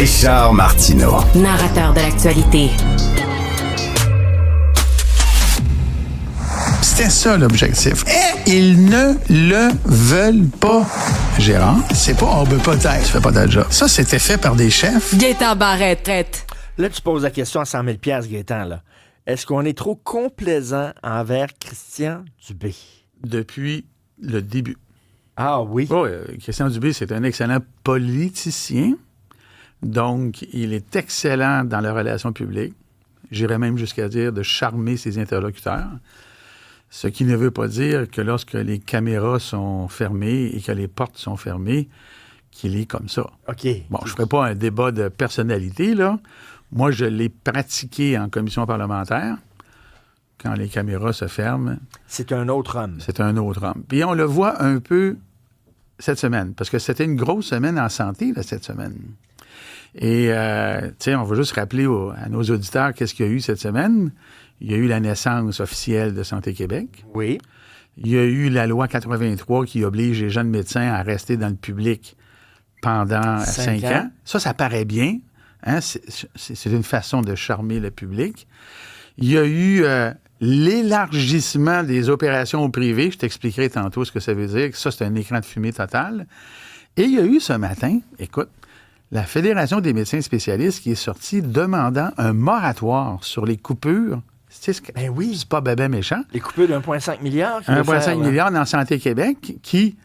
Richard Martineau. Narrateur de l'actualité. C'était ça l'objectif. Et ils ne le veulent pas. Gérard, c'est pas on veut pas t'aider, tu fais pas ta job. Ça, c'était fait par des chefs. Gaétan Barrette, traite. Là, tu poses la question à 100 000 $, Gaétan, là. Est-ce qu'on est trop complaisant envers Christian Dubé? Depuis le début. Ah oui? Oh, Christian Dubé, c'est un excellent politicien. Donc, il est excellent dans la relation publique. J'irais même jusqu'à dire de charmer ses interlocuteurs. Ce qui ne veut pas dire que lorsque les caméras sont fermées et que les portes sont fermées, qu'il est comme ça. OK. Bon, je ne ferai pas un débat de personnalité, là. Moi, je l'ai pratiqué en commission parlementaire. Quand les caméras se ferment... C'est un autre homme. C'est un autre homme. Puis on le voit un peu cette semaine, parce que c'était une grosse semaine en santé, là, cette semaine. Et, tu sais, on va juste rappeler à nos auditeurs qu'est-ce qu'il y a eu cette semaine. Il y a eu la naissance officielle de Santé Québec. Oui. Il y a eu la loi 83 qui oblige les jeunes médecins à rester dans le public pendant 5 ans. Ça paraît bien. Hein? C'est une façon de charmer le public. Il y a eu l'élargissement des opérations au privé. Je t'expliquerai tantôt ce que ça veut dire. Ça, c'est un écran de fumée total. Et il y a eu ce matin, écoute, la Fédération des médecins spécialistes qui est sortie demandant un moratoire sur les coupures. Ben oui. C'est pas bébé méchant. Les coupures d'1,5 milliard. 1,5 milliard dans Santé Québec qui,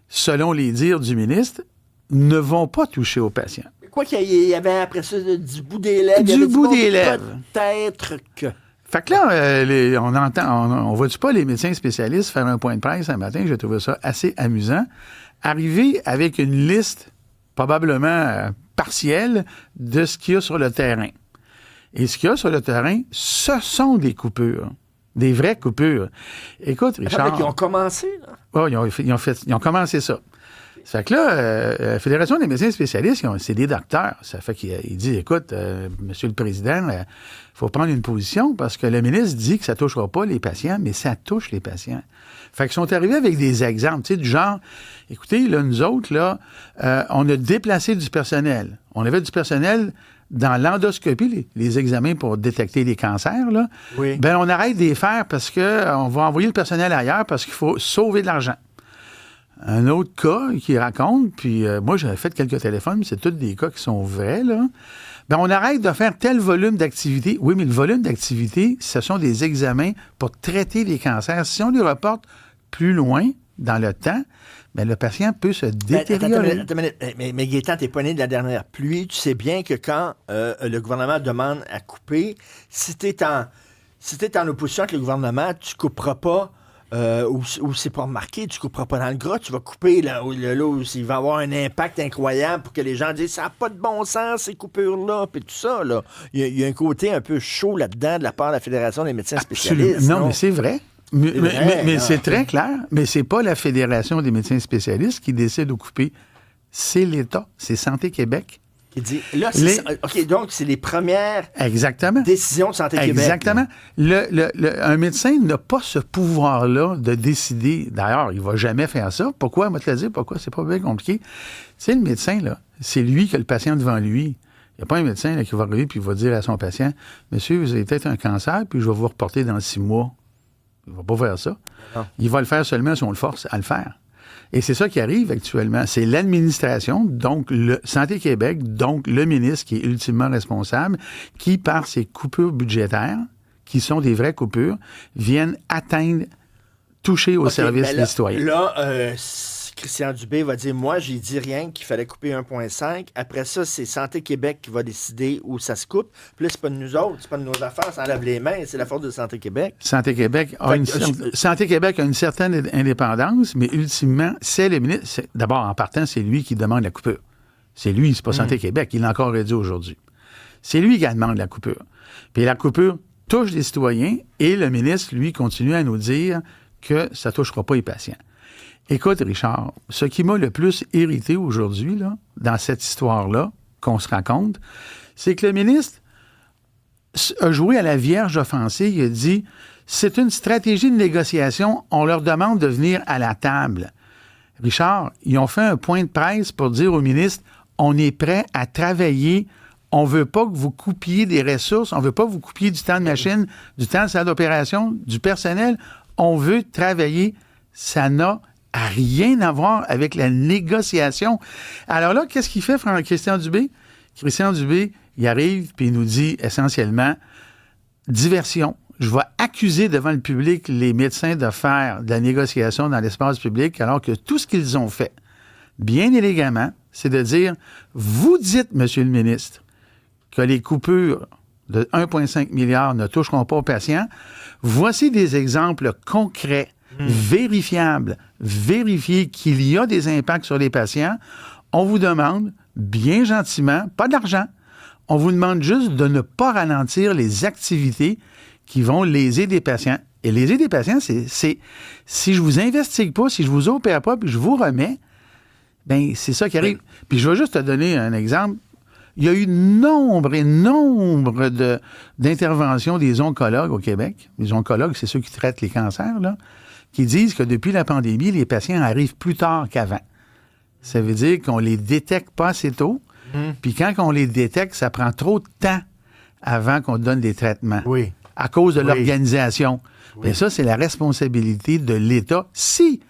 selon les dires du ministre, ne vont pas toucher aux patients. Quoi qu'il y avait après ça du bout des lèvres. Du bout des lèvres. Peut-être que... Fait que là, on voit-tu pas les médecins spécialistes faire un point de presse un matin? J'ai trouvé ça assez amusant. Arriver avec une liste probablement partielle de ce qu'il y a sur le terrain. Et ce qu'il y a sur le terrain, ce sont des coupures. Des vraies coupures. Écoute, Richard... Ils ont commencé, là? Oh, ils ont commencé ça. Ça fait que là, la Fédération des médecins spécialistes, c'est des docteurs. Ça fait qu'il dit, écoute, Monsieur le Président, il faut prendre une position parce que le ministre dit que ça ne touchera pas les patients, mais ça touche les patients. Fait qu'ils sont arrivés avec des exemples, tu sais, du genre, écoutez, là, nous autres, là, on a déplacé du personnel. On avait du personnel dans l'endoscopie, les examens pour détecter les cancers, là. Oui. Ben, on arrête de les faire parce qu'on va envoyer le personnel ailleurs parce qu'il faut sauver de l'argent. Un autre cas qui raconte, puis moi, j'avais fait quelques téléphones, c'est tous des cas qui sont vrais, là. Bien, on arrête de faire tel volume d'activité. Oui, mais le volume d'activité, ce sont des examens pour traiter les cancers. Si on les reporte plus loin dans le temps, bien, le patient peut se détériorer. Attends une minute. Mais Gaétan, t'es pas né de la dernière pluie. Tu sais bien que quand le gouvernement demande à couper, si t'es en opposition avec le gouvernement, tu couperas pas ou c'est pas remarqué, tu couperas pas dans le gras, tu vas couper là où il va avoir un impact incroyable pour que les gens disent ça n'a pas de bon sens, ces coupures-là, puis tout ça, là. Il y a un côté un peu chaud là-dedans de la part de la Fédération des médecins spécialistes. Non, mais c'est vrai. Mais c'est très clair. Mais c'est pas la Fédération des médecins spécialistes qui décide de couper. C'est l'État. C'est Santé Québec. Qui dit, là, OK, donc c'est les premières décisions de Santé Québec. Exactement. Un médecin n'a pas ce pouvoir-là de décider. D'ailleurs, il ne va jamais faire ça. Pourquoi? On va te le dire. Pourquoi? C'est pas bien compliqué. C'est le médecin, là. C'est lui qui a le patient devant lui. Il n'y a pas un médecin là, qui va arriver et va dire à son patient, « Monsieur, vous avez peut-être un cancer, puis je vais vous reporter dans 6 mois. » Il ne va pas faire ça. Non. Il va le faire seulement si on le force à le faire. Et c'est ça qui arrive actuellement. C'est l'administration, donc le Santé Québec, donc le ministre qui est ultimement responsable, qui, par ses coupures budgétaires, qui sont des vraies coupures, viennent toucher au service des citoyens. Là, Christian Dubé va dire, moi, j'ai dit rien qu'il fallait couper 1,5. Après ça, c'est Santé Québec qui va décider où ça se coupe. Puis là, c'est pas de nous autres, c'est pas de nos affaires, ça enlève les mains, c'est la faute de Santé Québec. Santé Québec a une certaine indépendance, mais ultimement, c'est le ministre. D'abord, en partant, c'est lui qui demande la coupure. C'est lui, c'est pas Santé Québec, il l'a encore dit aujourd'hui. C'est lui qui demande la coupure. Puis la coupure touche les citoyens et le ministre, lui, continue à nous dire que ça ne touchera pas les patients. Écoute, Richard, ce qui m'a le plus irrité aujourd'hui, là, dans cette histoire-là, qu'on se raconte, c'est que le ministre a joué à la vierge offensée. Il a dit, c'est une stratégie de négociation, on leur demande de venir à la table. Richard, ils ont fait un point de presse pour dire au ministre, on est prêt à travailler. On ne veut pas que vous coupiez des ressources, on ne veut pas que vous coupiez du temps de machine, du temps de salle d'opération, du personnel. On veut travailler. Ça n'a rien à voir avec la négociation. Alors là, qu'est-ce qu'il fait, Christian Dubé? Christian Dubé, il arrive puis il nous dit essentiellement diversion. Je vais accuser devant le public les médecins de faire de la négociation dans l'espace public alors que tout ce qu'ils ont fait, bien élégamment, c'est de dire, vous dites, Monsieur le ministre, que les coupures de 1,5 milliard ne toucheront pas aux patients. Voici des exemples concrets, vérifiables, vérifiés qu'il y a des impacts sur les patients. On vous demande, bien gentiment, pas d'argent, on vous demande juste de ne pas ralentir les activités qui vont léser des patients. Et léser des patients, c'est si je vous investigue pas, si je vous opère pas, puis je vous remets, bien, c'est ça qui arrive. Puis je vais juste te donner un exemple. Il y a eu nombre d'interventions des oncologues au Québec. Les oncologues, c'est ceux qui traitent les cancers, là, qui disent que depuis la pandémie, les patients arrivent plus tard qu'avant. Ça veut dire qu'on les détecte pas assez tôt. Puis quand on les détecte, ça prend trop de temps avant qu'on donne des traitements. Oui. À cause de l'organisation. Oui. Mais ça, c'est la responsabilité de l'État. Si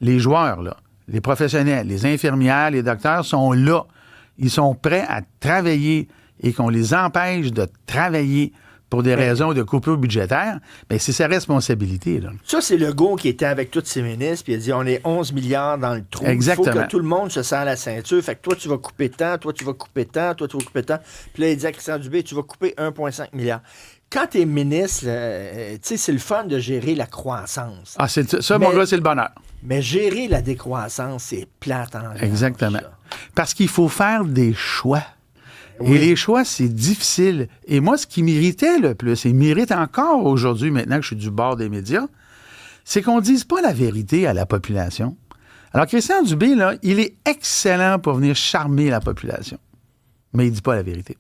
les joueurs, là, les professionnels, les infirmières, les docteurs sont là, ils sont prêts à travailler et qu'on les empêche de travailler pour des raisons de coupure budgétaire, bien, c'est sa responsabilité. Là. Ça, c'est Legault qui était avec tous ses ministres, puis il a dit, on est 11 milliards dans le trou. Exactement. Il faut que tout le monde se serre la ceinture. Fait que toi, tu vas couper tant, toi, tu vas couper tant, toi, tu vas couper tant. Puis là, il dit à Christian Dubé, tu vas couper 1,5 milliard. Quand tu es ministre, tu sais, c'est le fun de gérer la croissance. Ah, ça, mon gars, c'est le bonheur. Mais gérer la décroissance, c'est plate en relâche, Exactement. ça. Parce qu'il faut faire des choix. Oui. Et les choix, c'est difficile. Et moi, ce qui m'irritait le plus, et m'irrite encore aujourd'hui, maintenant que je suis du bord des médias, c'est qu'on ne dise pas la vérité à la population. Alors, Christian Dubé, là, il est excellent pour venir charmer la population. Mais il ne dit pas la vérité.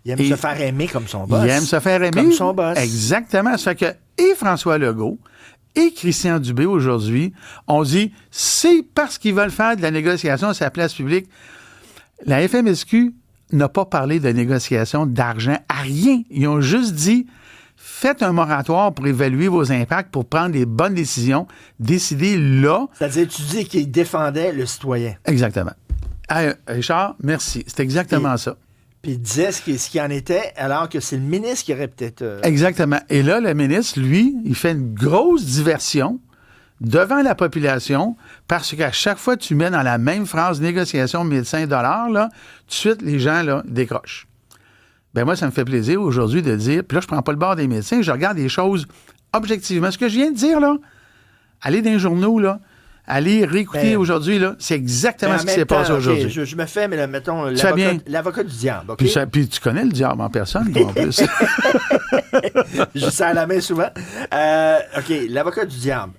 Il aime se faire aimer comme son boss. Il aime se faire aimer. Comme son boss. Exactement. Ça fait que et François Legault et Christian Dubé, aujourd'hui, on dit, c'est parce qu'ils veulent faire de la négociation à sa place publique. La FMSQ n'a pas parlé de négociation d'argent à rien. Ils ont juste dit, faites un moratoire pour évaluer vos impacts, pour prendre les bonnes décisions, décider là. C'est-à-dire, tu dis qu'il défendait le citoyen. Exactement. Hey, Richard, merci. C'est exactement ça. Puis il disait ce qui en était, alors que c'est le ministre qui aurait peut-être... Exactement. Et là, le ministre, lui, il fait une grosse diversion devant la population parce qu'à chaque fois que tu mets dans la même phrase négociation médecin-dollar, là, tout de suite, les gens là, décrochent. Ben moi, ça me fait plaisir aujourd'hui de dire, puis là, je prends pas le bord des médecins, je regarde les choses objectivement. Ce que je viens de dire, là, allez dans les journaux, là, allez réécouter aujourd'hui, là, c'est exactement ce qui s'est passé aujourd'hui. Je me fais, mais là, mettons, l'avocat du diable. Okay? Puis tu connais le diable en personne, toi, en plus. Je serre la main souvent. OK, l'avocat du diable.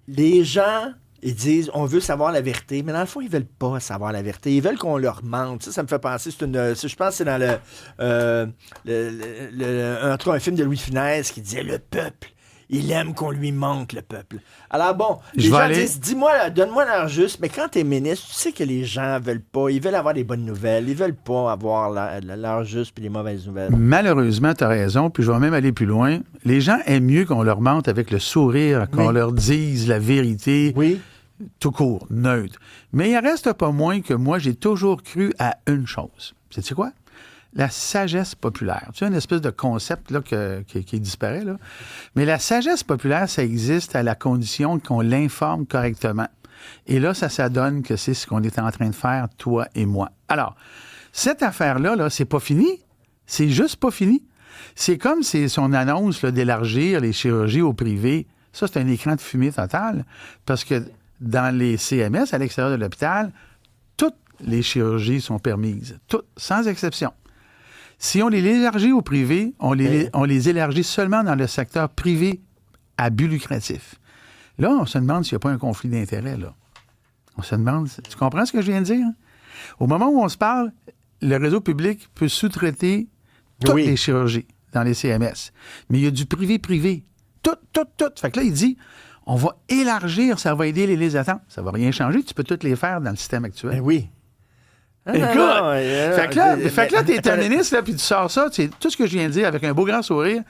Les gens, ils disent, on veut savoir la vérité, mais dans le fond, ils veulent pas savoir la vérité. Ils veulent qu'on leur mente. Ça me fait penser, je pense que c'est dans un film de Louis de Funès qui disait « Le peuple ». Il aime qu'on lui mente, le peuple. Alors bon, les gens disent, dis-moi, donne-moi l'heure juste, mais quand tu es ministre, tu sais que les gens veulent pas, ils veulent avoir des bonnes nouvelles, ils veulent pas avoir l'heure juste puis les mauvaises nouvelles. Malheureusement, tu as raison, puis je vais même aller plus loin. Les gens aiment mieux qu'on leur mente avec le sourire, qu'on leur dise la vérité, tout court, neutre. Mais il en reste pas moins que moi, j'ai toujours cru à une chose. Sais-tu quoi? La sagesse populaire. Tu sais, une espèce de concept là, qui disparaît. Là. Mais la sagesse populaire, ça existe à la condition qu'on l'informe correctement. Et là, ça donne que c'est ce qu'on est en train de faire, toi et moi. Alors, cette affaire-là, là, c'est pas fini. C'est juste pas fini. C'est comme son annonce là, d'élargir les chirurgies au privé. Ça, c'est un écran de fumée total. Parce que dans les CMS, à l'extérieur de l'hôpital, toutes les chirurgies sont permises. Toutes, sans exception. Si on les élargit au privé, on les élargit seulement dans le secteur privé à but lucratif. Là, on se demande s'il n'y a pas un conflit d'intérêts, là. On se demande... Tu comprends ce que je viens de dire? Au moment où on se parle, le réseau public peut sous-traiter toutes les chirurgies dans les CMS. Mais il y a du privé-privé. Tout. Fait que là, il dit, on va élargir, ça va aider les listes d'attente. Ça ne va rien changer, tu peux toutes les faire dans le système actuel. Ben oui. Écoute, fait que là, t'es un ministre, là, puis tu sors ça, tout ce que je viens de dire avec un beau grand sourire,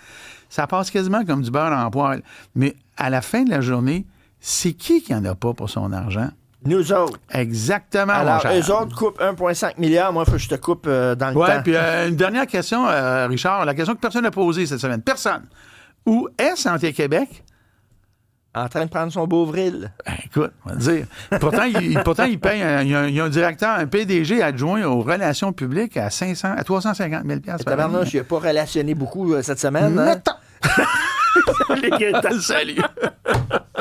ça passe quasiment comme du beurre dans la poêle. Mais à la fin de la journée, c'est qui n'en a pas pour son argent? Nous autres. Exactement. Alors, eux autres coupent 1,5 milliard. Moi, il faut que je te coupe dans le temps. Oui, puis une dernière question, Richard. La question que personne n'a posée cette semaine. Personne. Où est Santé Québec? En train de prendre son Beauvril. Ben, écoute, on va te dire. Pourtant, il paye, il y a un directeur, un PDG adjoint aux relations publiques à 350 000 $. Tabarnouche, il n'a pas relationné beaucoup cette semaine. Mettons. Hein? Salut.